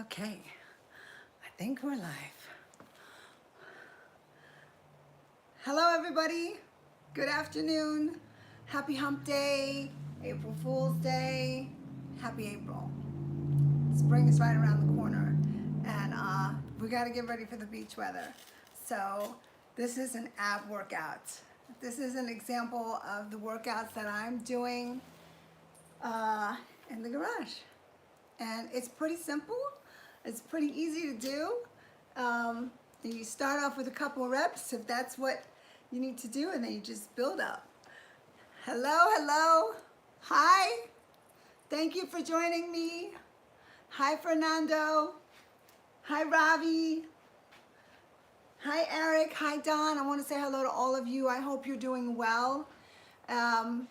Okay, I think we're live. Hello, everybody. Good afternoon. Happy Hump Day, April Fool's Day. Happy April. Spring is right around the corner, and we got to get ready for the beach weather. So, this is an ab workout. This is an example of the workouts that I'm doing in the garage. And it's pretty simple. It's pretty easy to do. You start off with a couple of reps if that's what you need to do, and then you just build up. Hello, hello. Hi. Thank you for joining me. Hi, Fernando. Hi, Ravi. Hi, Eric. Hi, Don. I want to say hello to all of you. I hope you're doing well. I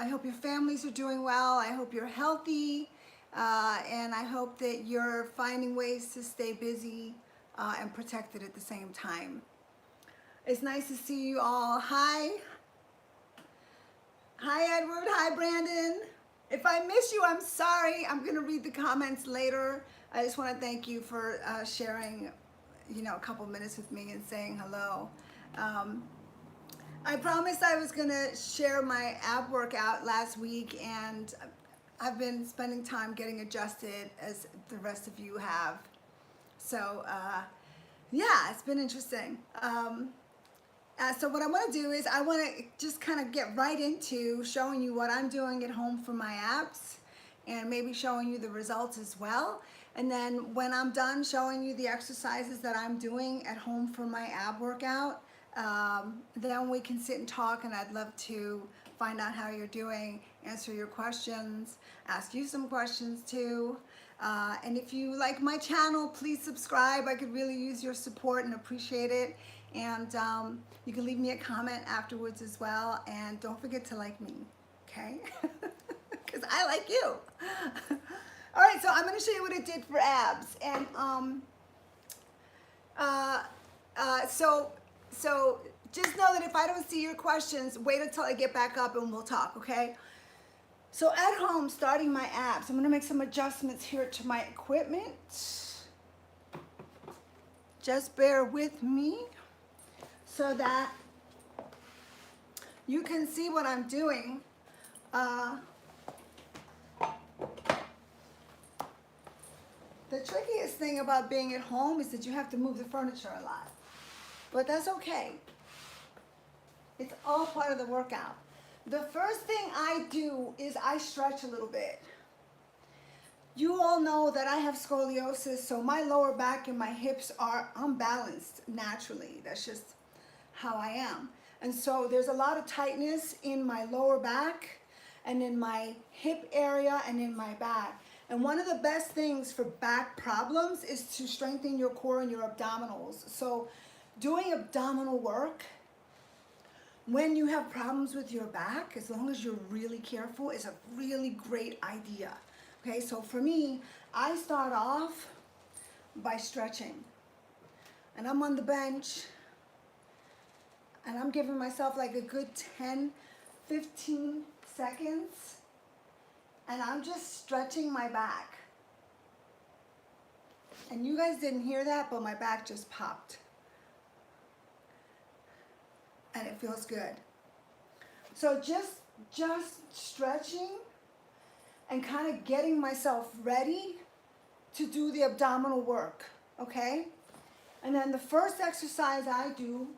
hope your families are doing well. I hope you're healthy. And I hope that you're finding ways to stay busy and protected at the same time. It's nice to see you all. Hi. Hi, Edward. Hi, Brandon. If I miss you, I'm sorry. I'm going to read the comments later. I just want to thank you for sharing, a couple minutes with me and saying hello. I promised I was going to share my ab workout last week, and I've been spending time getting adjusted as the rest of you have. So, yeah, it's been interesting. So what I want to do is I want to just kind of get right into showing you what I'm doing at home for my abs and maybe showing you the results as well. And then when I'm done showing you the exercises that I'm doing at home for my ab workout, then we can sit and talk, and I'd love to find out how you're doing, answer your questions, ask you some questions too. And if you like my channel, please subscribe. I could really use your support and appreciate it. And you can leave me a comment afterwards as well. And don't forget to like me, okay? Because I like you. All right, so I'm going to show you what I did for abs. And so just know that if I don't see your questions, wait until I get back up and we'll talk, okay? So at home, starting my abs, I'm gonna make some adjustments here to my equipment. Just bear with me so that you can see what I'm doing. The trickiest thing about being at home is that you have to move the furniture a lot, but that's okay. It's all part of the workout. The first thing I do is I stretch a little bit. You all know that I have scoliosis, so my lower back and my hips are unbalanced naturally. That's just how I am. And so there's a lot of tightness in my lower back and in my hip area and in my back. And one of the best things for back problems is to strengthen your core and your abdominals. So doing abdominal work when you have problems with your back, as long as you're really careful, is a really great idea. Okay, so for me, I start off by stretching. And I'm on the bench, and I'm giving myself like a good 10, 15 seconds, and I'm just stretching my back. And you guys didn't hear that, but my back just popped. And it feels good. So just stretching and kind of getting myself ready to do the abdominal work, okay? And then the first exercise I do,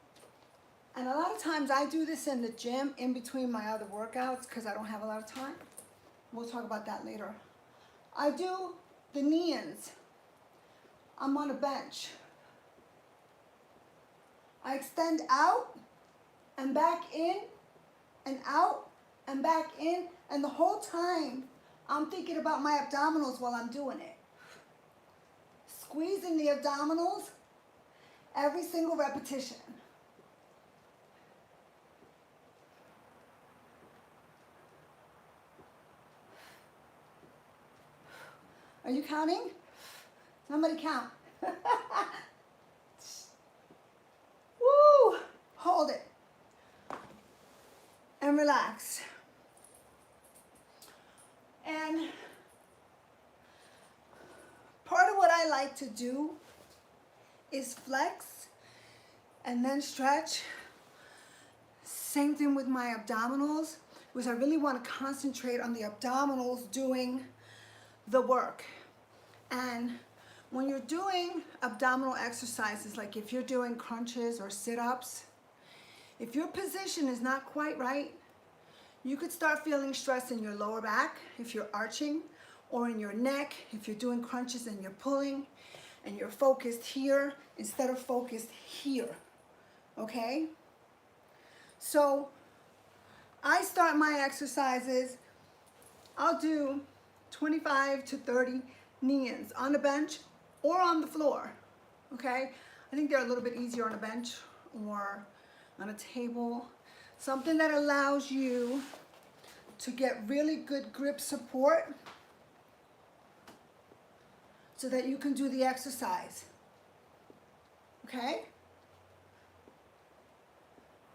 and a lot of times I do this in the gym in between my other workouts because I don't have a lot of time. We'll talk about that later. I do the knee-ins. I'm on a bench. I extend out and back in and out and back in, and the whole time I'm thinking about my abdominals while I'm doing it. Squeezing the abdominals every single repetition. Are you counting? Somebody count. Woo! Hold it. And relax. And like to do is flex and then stretch. Same thing with my abdominals, because I really want to concentrate on the abdominals doing the work. And when you're doing abdominal exercises, like if you're doing crunches or sit-ups, if your position is not quite right, you could start feeling stress in your lower back if you're arching, or in your neck if you're doing crunches and you're pulling and you're focused here instead of focused here, okay? So I start my exercises, I'll do 25 to 30 knee-ins on the bench or on the floor, okay? I think they're a little bit easier on a bench or on a table. Something that allows you to get really good grip support so that you can do the exercise, okay?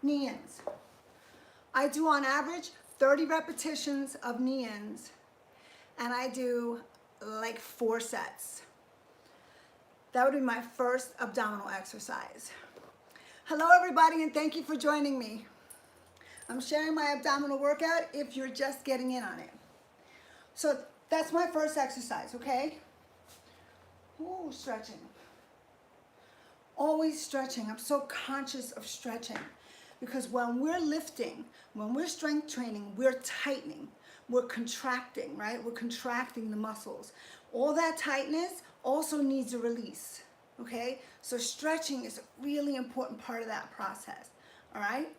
Knee-ins. I do on average 30 repetitions of knee-ins, and I do like 4 sets. That would be my first abdominal exercise. Hello everybody, and thank you for joining me. I'm sharing my abdominal workout if you're just getting in on it. So that's my first exercise, okay? Ooh, stretching. Always stretching. I'm so conscious of stretching, because when we're lifting, when we're strength training, we're tightening, we're contracting, right? We're contracting the muscles. All that tightness also needs a release, okay? So stretching is a really important part of that process, all right?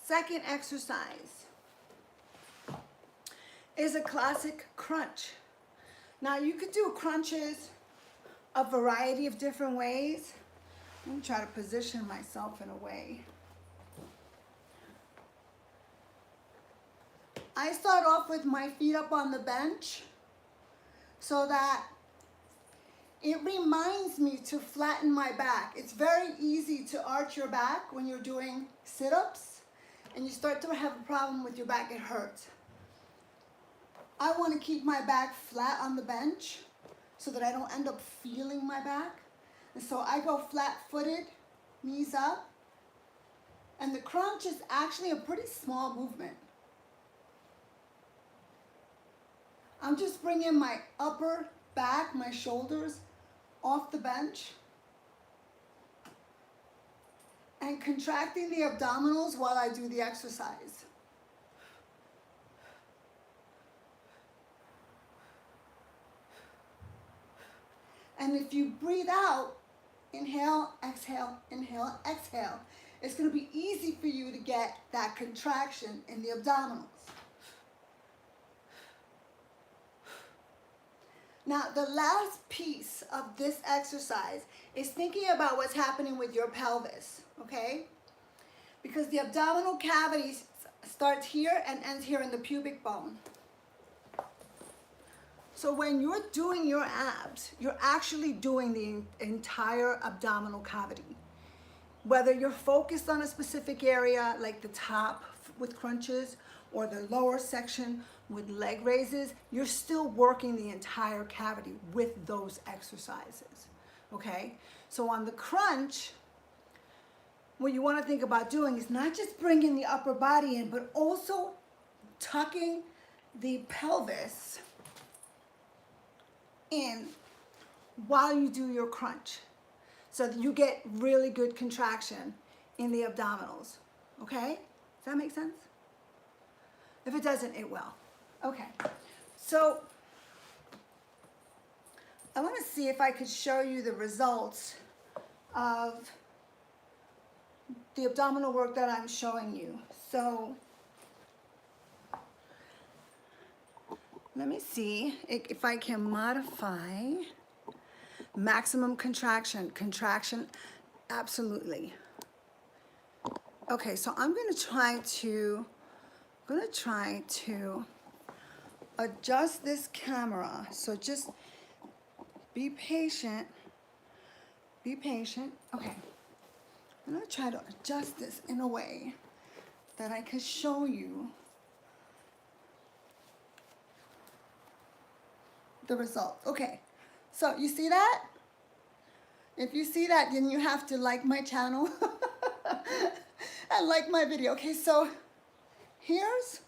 Second exercise is a classic crunch. Now you could do crunches a variety of different ways. Let me try to position myself in a way. I start off with my feet up on the bench so that it reminds me to flatten my back. It's very easy to arch your back when you're doing sit-ups and you start to have a problem with your back, it hurts. I want to keep my back flat on the bench so that I don't end up feeling my back. And so I go flat-footed, knees up. And the crunch is actually a pretty small movement. I'm just bringing my upper back, my shoulders, off the bench and contracting the abdominals while I do the exercise. And if you breathe out, inhale, exhale, it's going to be easy for you to get that contraction in the abdominals. Now, the last piece of this exercise is thinking about what's happening with your pelvis, okay? Because the abdominal cavity starts here and ends here in the pubic bone. So when you're doing your abs, you're actually doing the entire abdominal cavity. Whether you're focused on a specific area, like the top with crunches, or the lower section with leg raises, you're still working the entire cavity with those exercises, okay? So on the crunch, what you want to think about doing is not just bringing the upper body in, but also tucking the pelvis in while you do your crunch, so that you get really good contraction in the abdominals, okay? Does that make sense? If it doesn't, it will. Okay, so I want to see if I could show you the results of the abdominal work that I'm showing you. So let me see if I can modify maximum contraction. Contraction, absolutely. Okay, so I'm going to try to adjust this camera. So just be patient. Be patient. Okay. I'm going to try to adjust this in a way that I can show you the result. Okay. So you see that? If you see that, then you have to like my channel and like my video. Okay, so here's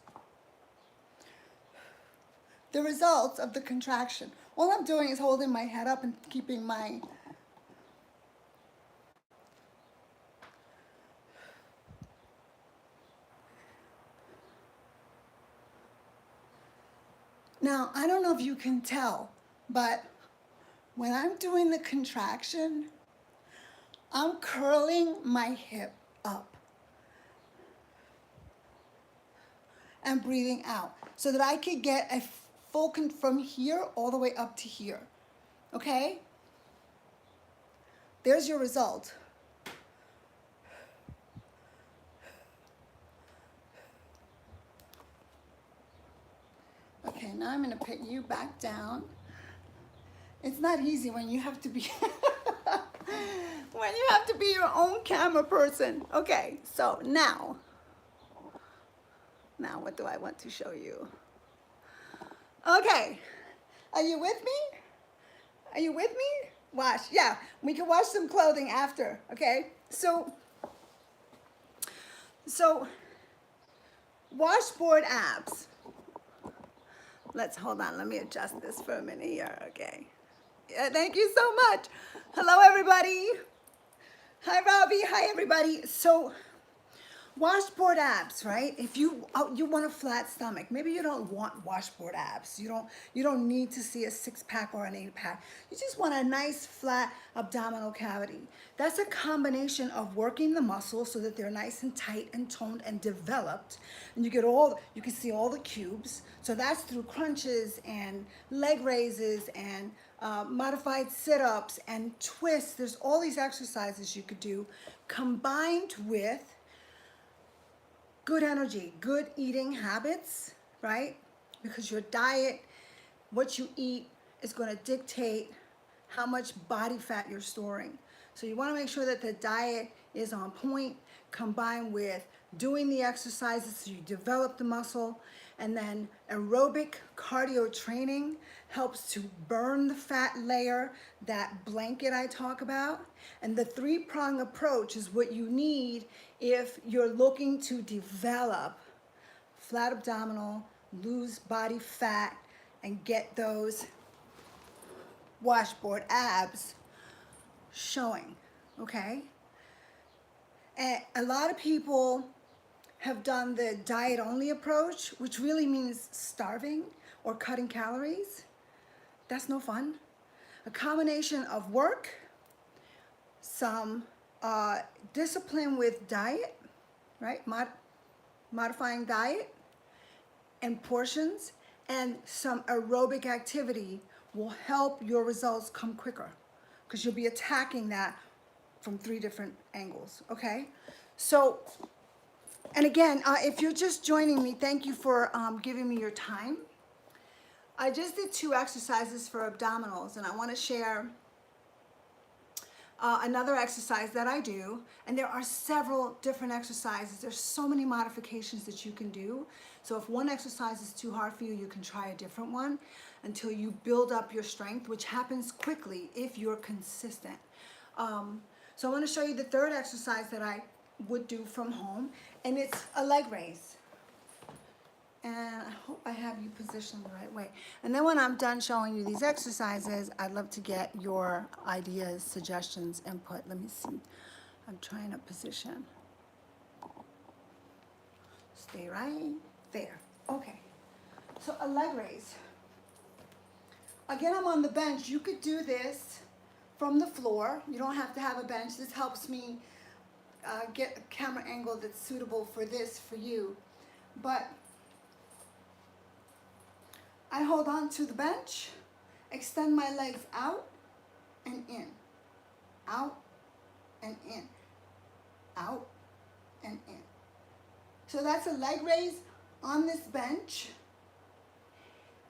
the results of the contraction. All I'm doing is holding my head up and keeping my Now, I don't know if you can tell, but when I'm doing the contraction, I'm curling my hip up and breathing out so that I could get a full from here all the way up to here. Okay? There's your result. Okay, now I'm going to put you back down. It's not easy when you have to be when you have to be your own camera person. Okay, so now what do I want to show you? Okay, are you with me? Are you with me? Wash, yeah, we can wash some clothing after, okay? So washboard abs. Let's hold on, let me adjust this for a minute here, okay? Yeah, thank you so much. Hello, everybody. Hi, Robbie. Hi, everybody. So, washboard abs, right? If you want a flat stomach, maybe you don't want washboard abs. You don't need to see a 6-pack or an 8-pack. You just want a nice flat abdominal cavity. That's a combination of working the muscles so that they're nice and tight and toned and developed, and you can see all the cubes. So that's through crunches and leg raises and modified sit-ups and twists. There's all these exercises you could do combined with good energy, good eating habits, right? Because your diet, what you eat, is going to dictate how much body fat you're storing. So you want to make sure that the diet is on point, combined with doing the exercises so you develop the muscle, and then aerobic cardio training helps to burn the fat layer, that blanket I talk about. And the 3-prong approach is what you need if you're looking to develop flat abdominal, lose body fat, and get those washboard abs showing, okay? And a lot of people have done the diet-only approach, which really means starving or cutting calories. That's no fun. A combination of work, some discipline with diet, right? Modifying diet and portions, and some aerobic activity will help your results come quicker, because you'll be attacking that from 3 different angles, okay? So, and again, if you're just joining me, thank you for giving me your time. I just did 2 exercises for abdominals, and I want to share another exercise that I do, and there are several different exercises. There's so many modifications that you can do. So if one exercise is too hard for you, you can try a different one until you build up your strength, which happens quickly if you're consistent. So I want to show you the 3rd exercise that I would do from home, and it's a leg raise. And I hope I have you positioned the right way. And then when I'm done showing you these exercises, I'd love to get your ideas, suggestions, input. Let me see. I'm trying to position. Stay right there. Okay. So a leg raise. Again, I'm on the bench. You could do this from the floor. You don't have to have a bench. This helps me get a camera angle that's suitable for this for you. But I hold on to the bench, extend my legs out and in, out and in, out and in. So that's a leg raise on this bench.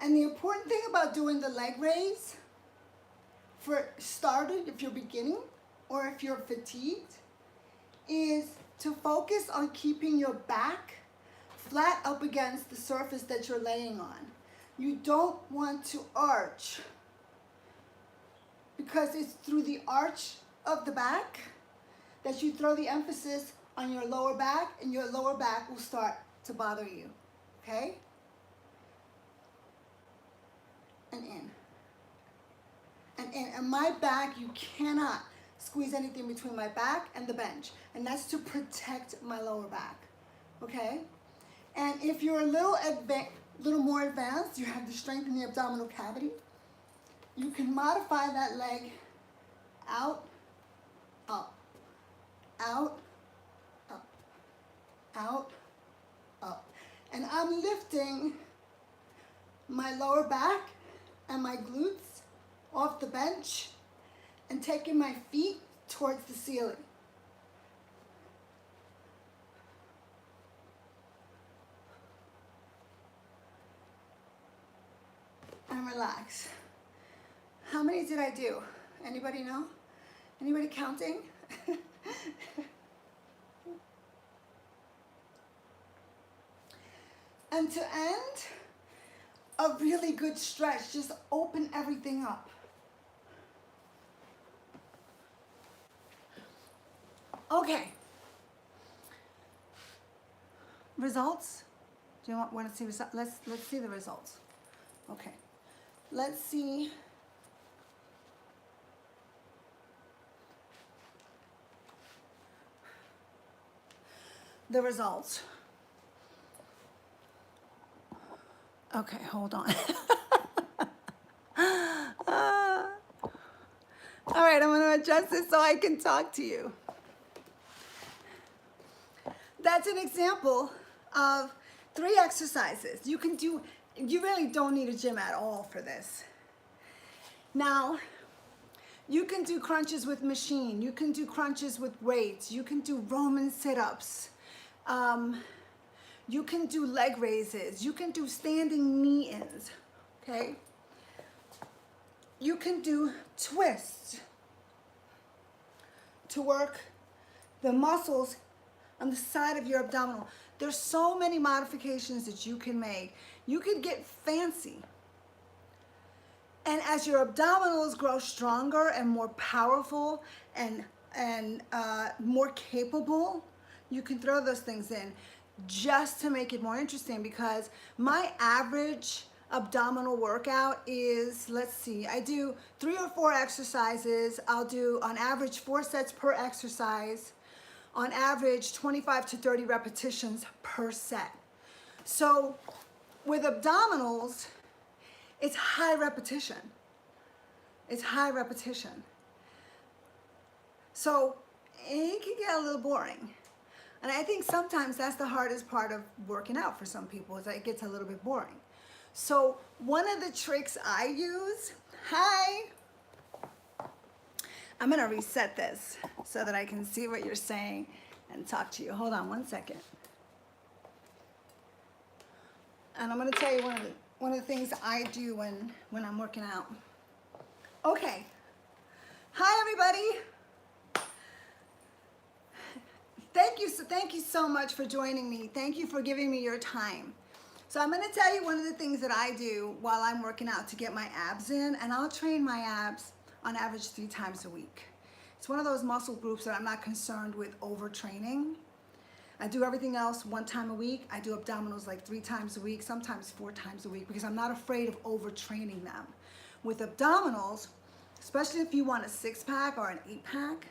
And the important thing about doing the leg raise, for starters, if you're beginning or if you're fatigued, is to focus on keeping your back flat up against the surface that you're laying on. You don't want to arch because it's through the arch of the back that you throw the emphasis on your lower back, and your lower back will start to bother you, okay? And in. And in. And my back, you cannot squeeze anything between my back and the bench. And that's to protect my lower back, okay? And if you're a little more advanced, you have the strength in the abdominal cavity, you can modify that leg out, up, out, up, out, up. And I'm lifting my lower back and my glutes off the bench and taking my feet towards the ceiling. And relax. How many did I do? Anybody know? Anybody counting? And to end, a really good stretch. Just open everything up. Okay. Results? Do you want to see results? Let's see the results. Okay. Let's see. The results. Okay, hold on. All right, I'm going to adjust this so I can talk to you. That's an example of 3 exercises. You really don't need a gym at all for this. Now, you can do crunches with machine. You can do crunches with weights. You can do Roman sit-ups. You can do leg raises. You can do standing knee-ins, okay? You can do twists to work the muscles on the side of your abdominal. There's so many modifications that you can make. You can get fancy. And as your abdominals grow stronger and more powerful and more capable, you can throw those things in just to make it more interesting, because my average abdominal workout is, let's see, I do 3 or 4 exercises. I'll do on average 4 sets per exercise, on average 25 to 30 repetitions per set. So with abdominals, it's high repetition. It's high repetition. So it can get a little boring. And I think sometimes that's the hardest part of working out for some people, is that it gets a little bit boring. So one of the tricks I use, I'm gonna reset this so that I can see what you're saying and talk to you. Hold on one second. And I'm gonna tell you one of the things I do when I'm working out. Okay, hi everybody. Thank you so much for joining me. Thank you for giving me your time. So I'm gonna tell you one of the things that I do while I'm working out to get my abs in, and I'll train my abs on average 3 times a week. It's one of those muscle groups that I'm not concerned with overtraining. I do everything else 1 time a week. I do abdominals like 3 times a week, sometimes 4 times a week, because I'm not afraid of overtraining them. With abdominals, especially if you want a 6-pack or an 8-pack,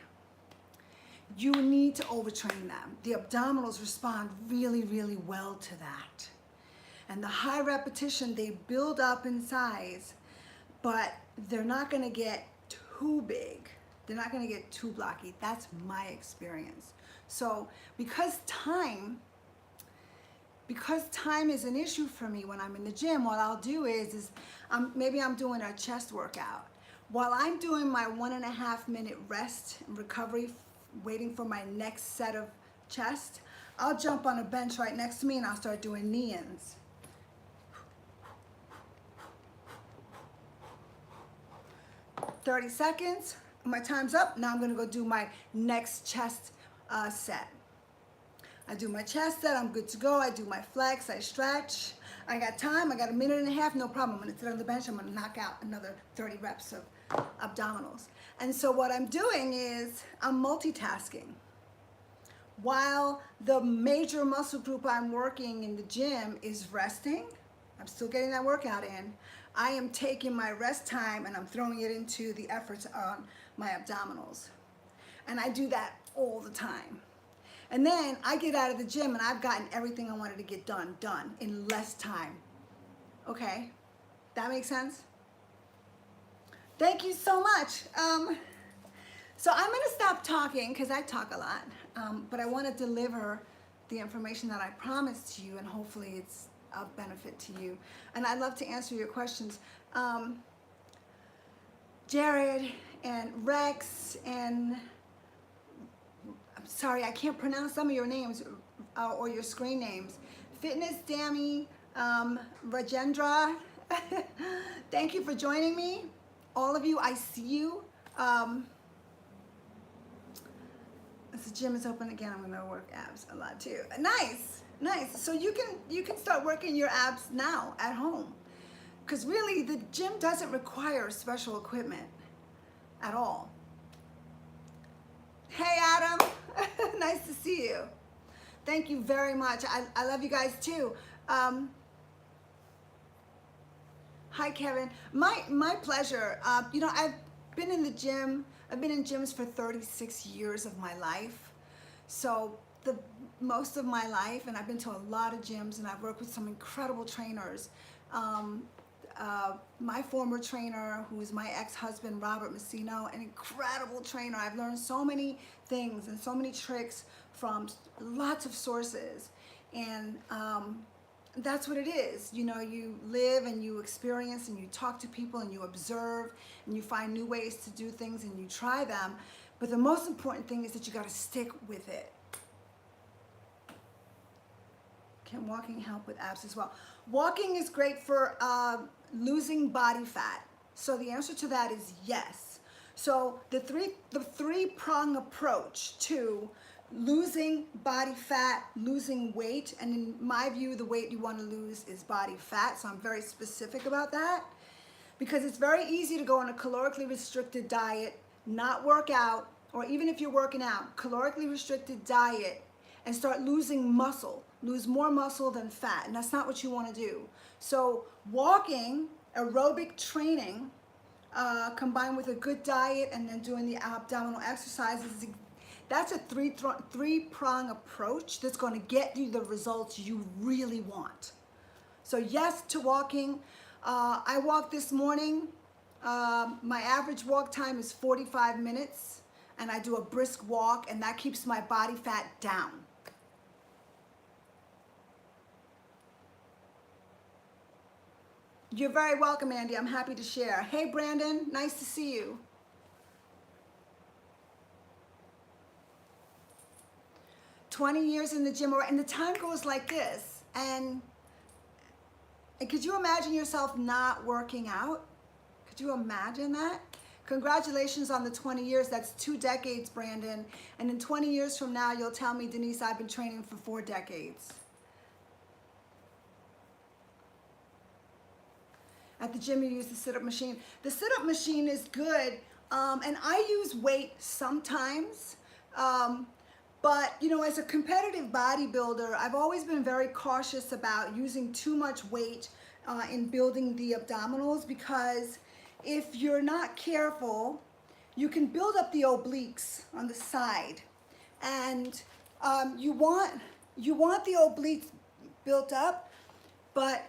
you need to overtrain them. The abdominals respond really, really well to that. And the high repetition, they build up in size, but they're not gonna get too big. They're not gonna get too blocky. That's my experience. So because time is an issue for me when I'm in the gym, what I'll do is maybe I'm doing a chest workout. While I'm doing my 1.5 minute rest and recovery, waiting for my next set of chest, I'll jump on a bench right next to me and I'll start doing knee-ins. "30 seconds, my time's up. Now I'm gonna go do my next chest set. I do my chest set, I'm good to go. I do my flex, I stretch. I got time, I got a minute and a half, no problem. I'm gonna sit on the bench, I'm gonna knock out another 30 reps of abdominals. And so what I'm doing is I'm multitasking. While the major muscle group I'm working in the gym is resting, I'm still getting that workout in, I am taking my rest time and I'm throwing it into the efforts on my abdominals. And I do that all the time. And then I get out of the gym and I've gotten everything I wanted to get done in less time. Okay, that makes sense? Thank you so much. So I'm gonna stop talking because I talk a lot, but I wanna deliver the information that I promised to you, and hopefully it's of benefit to you. And I'd love to answer your questions. Jared and Rex and, I'm sorry, I can't pronounce some of your names or your screen names. Fitness Dammy, Rajendra, thank you for joining me. All of you, I see you. The gym is open again. I'm gonna work abs a lot too. Nice, nice. So you can start working your abs now at home, because really the gym doesn't require special equipment at all. Hey Adam, nice to see you. Thank you very much. I love you guys too. Hi Kevin, my pleasure. You know, I've been in the gym. I've been in gyms for 36 years of my life. So most of my life, and I've been to a lot of gyms and I've worked with some incredible trainers. My former trainer, who is my ex-husband, Robert Masino, an incredible trainer. I've learned so many things and so many tricks from lots of sources. And that's what it is. You know, you live and you experience and you talk to people and you observe and you find new ways to do things and you try them. But the most important thing is that you got to stick with it. Can walking help with abs as well? Walking is great for losing body fat. So the answer to that is yes. So the three-prong approach to losing body fat, losing weight, and in my view, the weight you want to lose is body fat, so I'm very specific about that, because it's very easy to go on a calorically restricted diet, not work out, or even if you're working out, calorically restricted diet, and start losing muscle, lose more muscle than fat, and that's not what you want to do. So walking, aerobic training, combined with a good diet and then doing the abdominal exercises, that's a three-prong approach that's going to get you the results you really want. So yes to walking. I walked this morning. My average walk time is 45 minutes, and I do a brisk walk, and that keeps my body fat down. You're very welcome, Andy. I'm happy to share. Hey, Brandon. Nice to see you. "20 years in the gym," and the time goes like this. And could you imagine yourself not working out? Could you imagine that? Congratulations on the 20 years. That's 2 decades, Brandon. And in 20 years from now, you'll tell me, "Denise, I've been training for 4 decades. At the gym, you use the sit-up machine. The sit-up machine is good, and I use weight sometimes. But, you know, as a competitive bodybuilder, I've always been very cautious about using too much weight in building the abdominals, because if you're not careful, you can build up the obliques on the side. And you want the obliques built up, but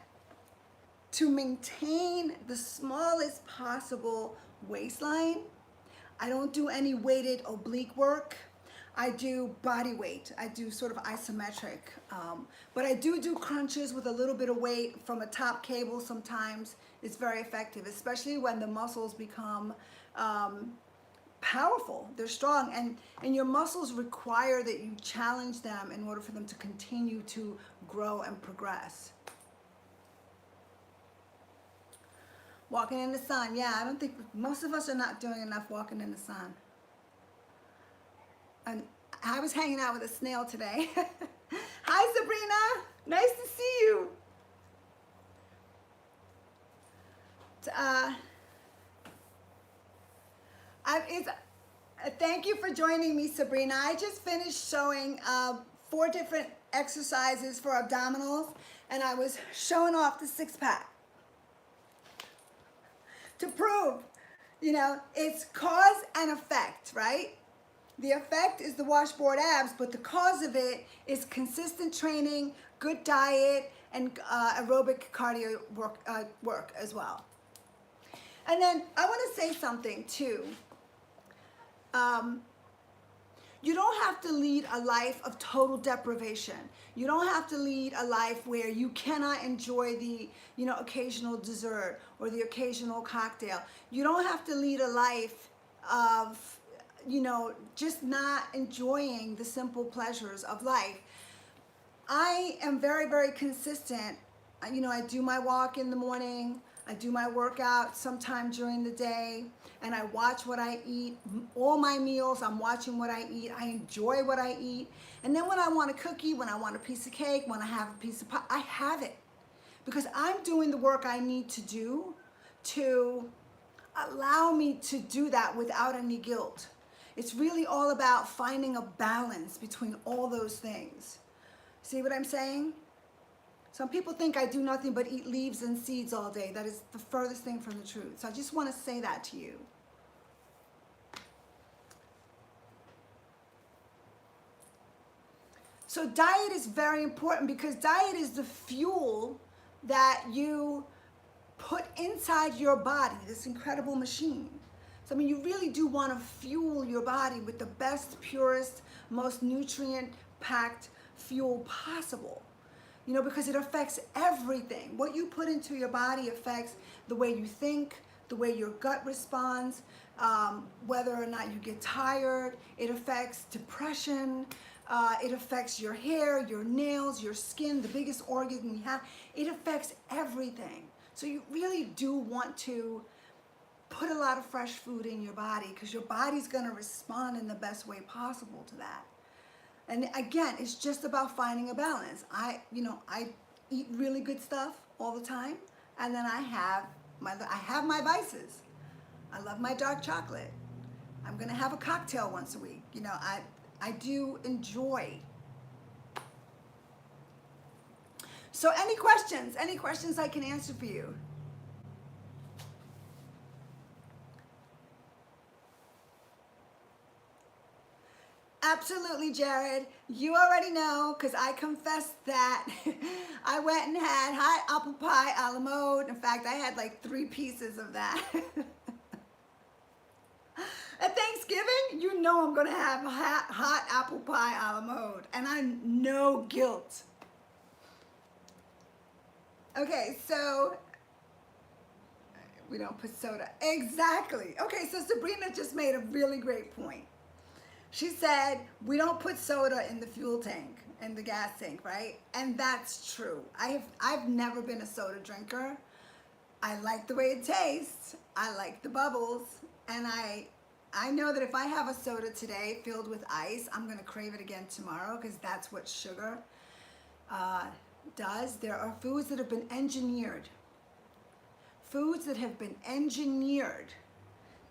to maintain the smallest possible waistline, I don't do any weighted oblique work. I do body weight. I do sort of isometric. But I do crunches with a little bit of weight from a top cable sometimes. It's very effective, especially when the muscles become powerful. They're strong, and your muscles require that you challenge them in order for them to continue to grow and progress. Walking in the sun. Yeah, I don't think most of us are not doing enough walking in the sun. And I was hanging out with a snail today. Hi, Sabrina. Nice to see you. uh, thank you for joining me, Sabrina. I just finished showing 4 different exercises for abdominals, and I was showing off the six-pack to prove, it's cause and effect, right? The effect is the washboard abs, but the cause of it is consistent training, good diet, and aerobic cardio work as well. And then I want to say something too. You don't have to lead a life of total deprivation. You don't have to lead a life where you cannot enjoy the, occasional dessert or the occasional cocktail. You don't have to lead a life of, just not enjoying the simple pleasures of life. I am very, very consistent. I do my walk in the morning. I do my workout sometime during the day, and I watch what I eat. All my meals, I'm watching what I eat. I enjoy what I eat. And then when I want a cookie, when I want a piece of cake, when I have a piece of pie, I have it. Because I'm doing the work I need to do to allow me to do that without any guilt. It's really all about finding a balance between all those things. See what I'm saying? Some people think I do nothing but eat leaves and seeds all day. That is the furthest thing from the truth. So I just want to say that to you. So diet is very important because diet is the fuel that you put inside your body, this incredible machine. So you really do want to fuel your body with the best, purest, most nutrient-packed fuel possible. Because it affects everything. What you put into your body affects the way you think, the way your gut responds, whether or not you get tired. It affects depression. It affects your hair, your nails, your skin, the biggest organ we have. It affects everything. So you really do want to put a lot of fresh food in your body because your body's going to respond in the best way possible to that. And again, it's just about finding a balance. I eat really good stuff all the time, and then I have my vices. I love my dark chocolate. I'm gonna have a cocktail once a week. I do enjoy. So any questions? Any questions I can answer for you? Absolutely, Jared. You already know, because I confessed that I went and had hot apple pie a la mode. In fact, I had like 3 pieces of that. At Thanksgiving, I'm going to have hot apple pie a la mode. And I'm no guilt. Okay, so we don't put soda. Exactly. Okay, so Sabrina just made a really great point. She said, we don't put soda in the fuel tank, in the gas tank, right? And that's true. I've never been a soda drinker. I like the way it tastes. I like the bubbles. And I know that if I have a soda today filled with ice, I'm going to crave it again tomorrow because that's what sugar does. There are foods that have been engineered. Foods that have been engineered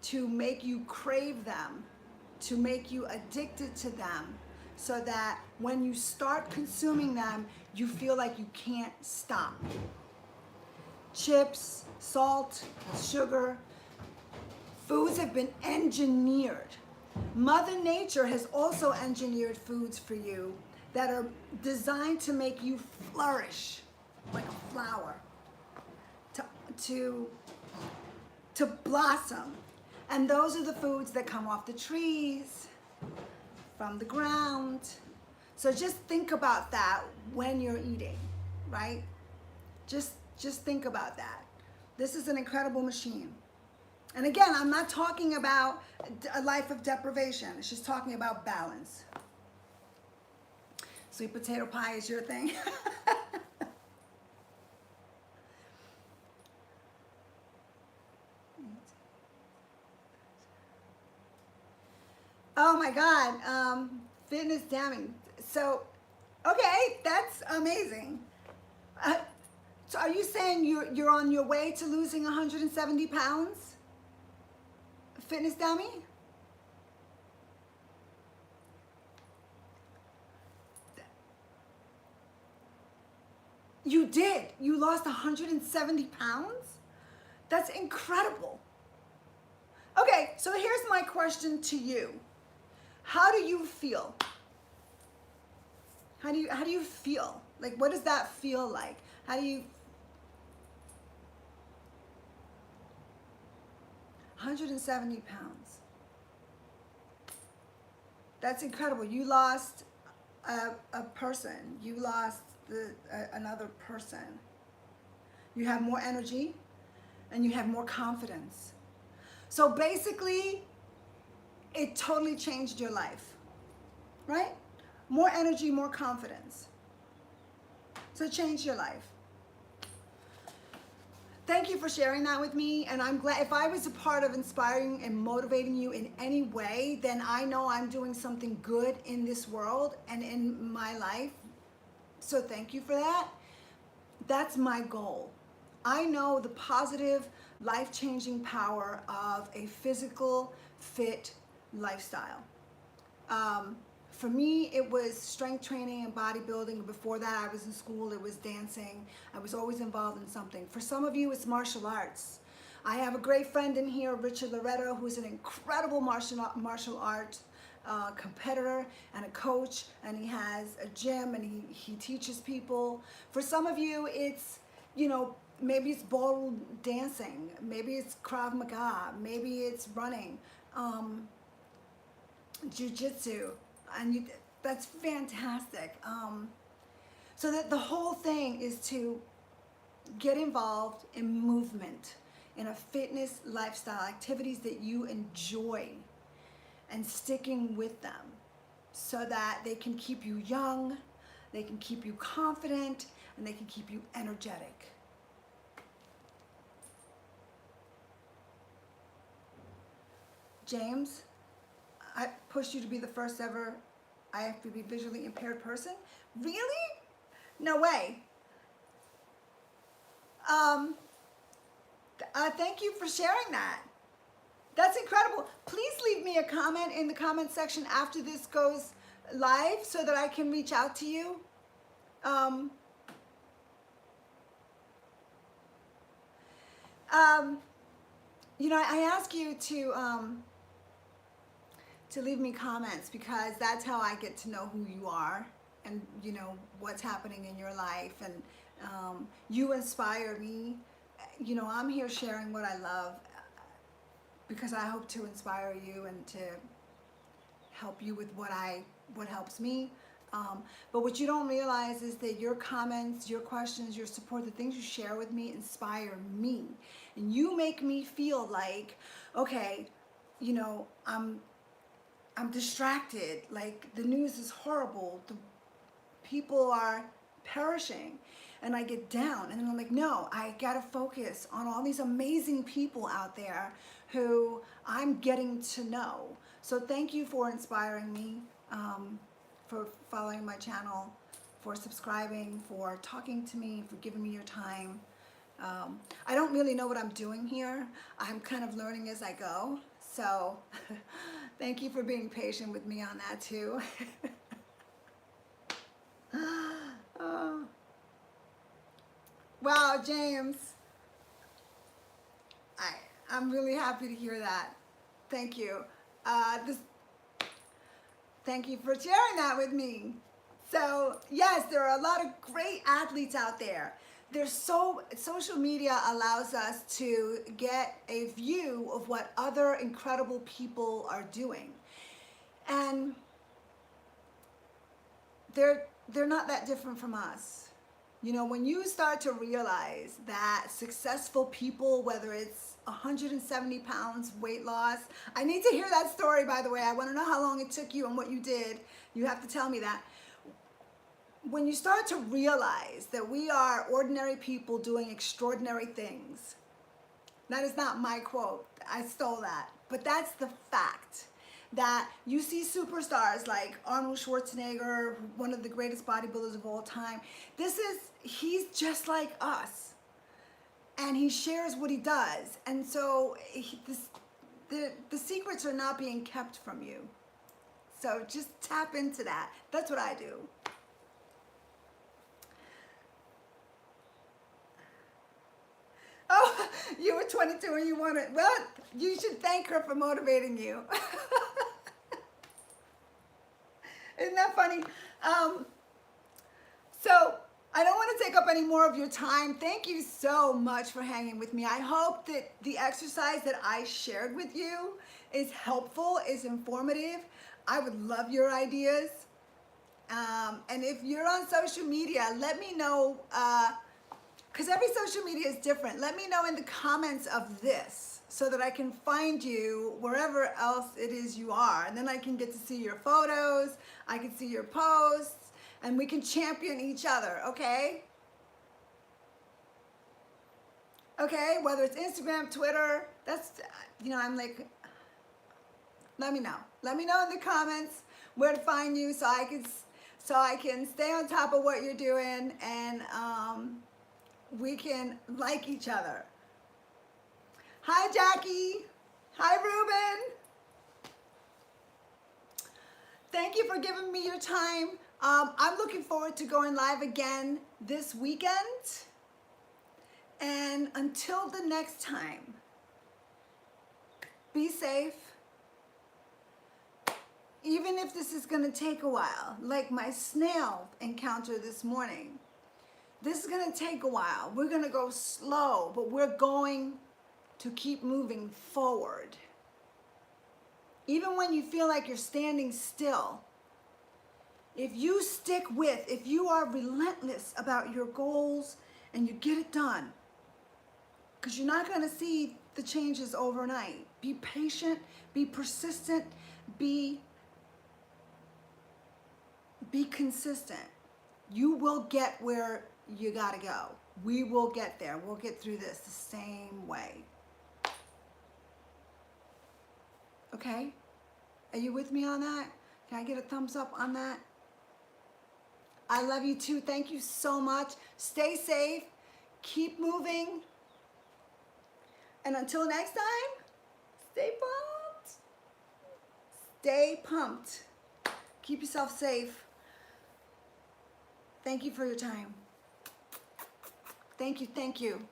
to make you crave them, to make you addicted to them, so that when you start consuming them, you feel like you can't stop. Chips, salt, sugar, foods have been engineered. Mother Nature has also engineered foods for you that are designed to make you flourish like a flower, to blossom. And those are the foods that come off the trees, from the ground. So just think about that when you're eating, right? Just think about that. This is an incredible machine. And again, I'm not talking about a life of deprivation. It's just talking about balance. Sweet potato pie is your thing. Oh my God, fitness damning. So, okay, that's amazing. So are you saying you're on your way to losing 170 pounds? Fitness dummy? You did. You lost 170 pounds? That's incredible. Okay, so here's my question to you. How do you feel? How do you feel? Like, what does that feel like? How do you 170 pounds. That's incredible. You lost a person. You lost another person. You have more energy and you have more confidence. So basically, it totally changed your life, right? More energy, more confidence. So it changed your life. Thank you for sharing that with me, and I'm glad if I was a part of inspiring and motivating you in any way, then I know I'm doing something good in this world and in my life. So thank you for that. That's my goal. I know the positive, life-changing power of a physical, fit lifestyle. For me, it was strength training and bodybuilding. Before that, I was in school, it was dancing. I was always involved in something. For some of you, it's martial arts. I have a great friend in here, Richard Loretto, who's an incredible martial art competitor and a coach, and he has a gym and he teaches people. For some of you, it's, you know, maybe it's ballroom dancing, maybe it's Krav Maga, maybe it's running, jiu-jitsu. And that's fantastic. So that the whole thing is to get involved in movement, in a fitness lifestyle, activities that you enjoy, and sticking with them so that they can keep you young, they can keep you confident, and they can keep you energetic. James, I pushed you to be the first ever IFBB visually impaired person? Really? No way. Thank you for sharing that. That's incredible. Please leave me a comment in the comment section after this goes live so that I can reach out to you. You know, I ask you to leave me comments because that's how I get to know who you are and, you know, what's happening in your life. And you inspire me. You know, I'm here sharing what I love because I hope to inspire you and to help you with what helps me. But what you don't realize is that your comments, your questions, your support, the things you share with me inspire me. And you make me feel like, okay, you know, I'm distracted, like the news is horrible, the people are perishing, and I get down, and then I'm like, no, I gotta focus on all these amazing people out there who I'm getting to know. So thank you for inspiring me, for following my channel, for subscribing, for talking to me, for giving me your time. I don't really know what I'm doing here. I'm kind of learning as I go. So thank you for being patient with me on that too. Oh. Wow, James. I'm really happy to hear that. Thank you. Thank you for sharing that with me. So yes, there are a lot of great athletes out there. Social media allows us to get a view of what other incredible people are doing. And they're not that different from us. You know, when you start to realize that successful people, whether it's 170 pounds weight loss, I need to hear that story, by the way. I want to know how long it took you and what you did. You have to tell me that. When you start to realize that we are ordinary people doing extraordinary things, that is not my quote, I stole that, but that's the fact. That you see superstars like Arnold Schwarzenegger, one of the greatest bodybuilders of all time. He's just like us. and he shares what he does. And so the secrets are not being kept from you. So just tap into that. That's what I do. Oh, you were 22 and you wanted, well, you should thank her for motivating you. Isn't that funny? So I don't want to take up any more of your time. Thank you so much for hanging with me. I hope that the exercise that I shared with you is helpful, is informative. I would love your ideas. And if you're on social media, let me know, because every social media is different. Let me know in the comments of this so that I can find you wherever else it is you are. And then I can get to see your photos, I can see your posts, and we can champion each other, okay? Okay, whether it's Instagram, Twitter, that's, I'm like, let me know. Let me know in the comments where to find you so I can stay on top of what you're doing, and we can like each other. Hi, Jackie. Hi, Ruben. Thank you for giving me your time. I'm looking forward to going live again this weekend. And until the next time, be safe. Even if this is going to take a while, like my snail encounter this morning. This is going to take a while. We're going to go slow, but we're going to keep moving forward. Even when you feel like you're standing still, if you stick with, if you are relentless about your goals and you get it done, because you're not going to see the changes overnight. Be patient, be persistent, be consistent. You will get where you gotta go. We will get there. We'll get through this the same way. Okay? Are you with me on that? Can I get a thumbs up on that? I love you too. Thank you so much. Stay safe. Keep moving. And until next time, stay pumped. Stay pumped. Keep yourself safe. Thank you for your time. Thank you, thank you.